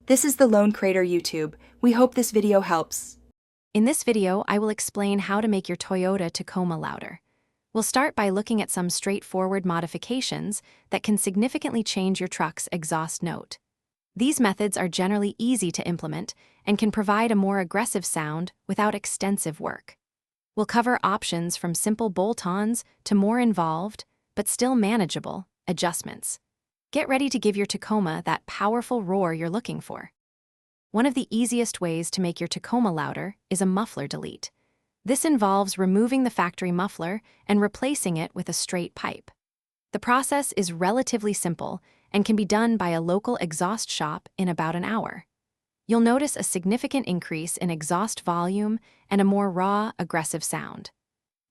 This is the Lone Crater YouTube. We hope this video helps. In this video, I will explain how to make your Toyota Tacoma louder. We'll start by looking at some straightforward modifications that can significantly change your truck's exhaust note. These methods are generally easy to implement and can provide a more aggressive sound without extensive work. We'll cover options from simple bolt-ons to more involved, but still manageable, adjustments. Get ready to give your Tacoma that powerful roar you're looking for. One of the easiest ways to make your Tacoma louder is a muffler delete. This involves removing the factory muffler and replacing it with a straight pipe. The process is relatively simple and can be done by a local exhaust shop in about an hour. You'll notice a significant increase in exhaust volume and a more raw, aggressive sound.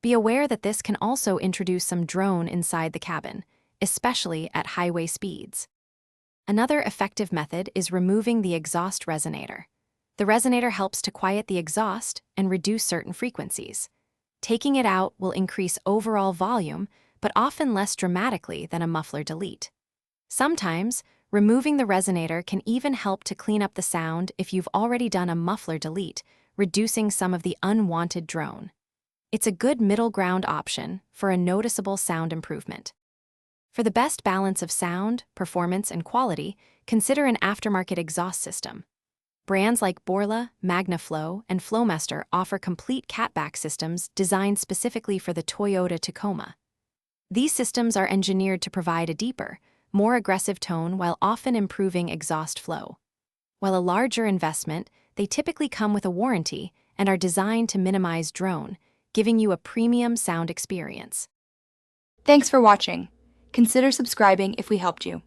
Be aware that this can also introduce some drone inside the cabin, especially at highway speeds. Another effective method is removing the exhaust resonator. The resonator helps to quiet the exhaust and reduce certain frequencies. Taking it out will increase overall volume, but often less dramatically than a muffler delete. Sometimes, removing the resonator can even help to clean up the sound if you've already done a muffler delete, reducing some of the unwanted drone. It's a good middle ground option for a noticeable sound improvement. For the best balance of sound, performance, and quality, consider an aftermarket exhaust system. Brands like Borla, MagnaFlow, and Flowmaster offer complete catback systems designed specifically for the Toyota Tacoma. These systems are engineered to provide a deeper, more aggressive tone while often improving exhaust flow. While a larger investment, they typically come with a warranty and are designed to minimize drone, giving you a premium sound experience. Thanks for watching. Consider subscribing if we helped you.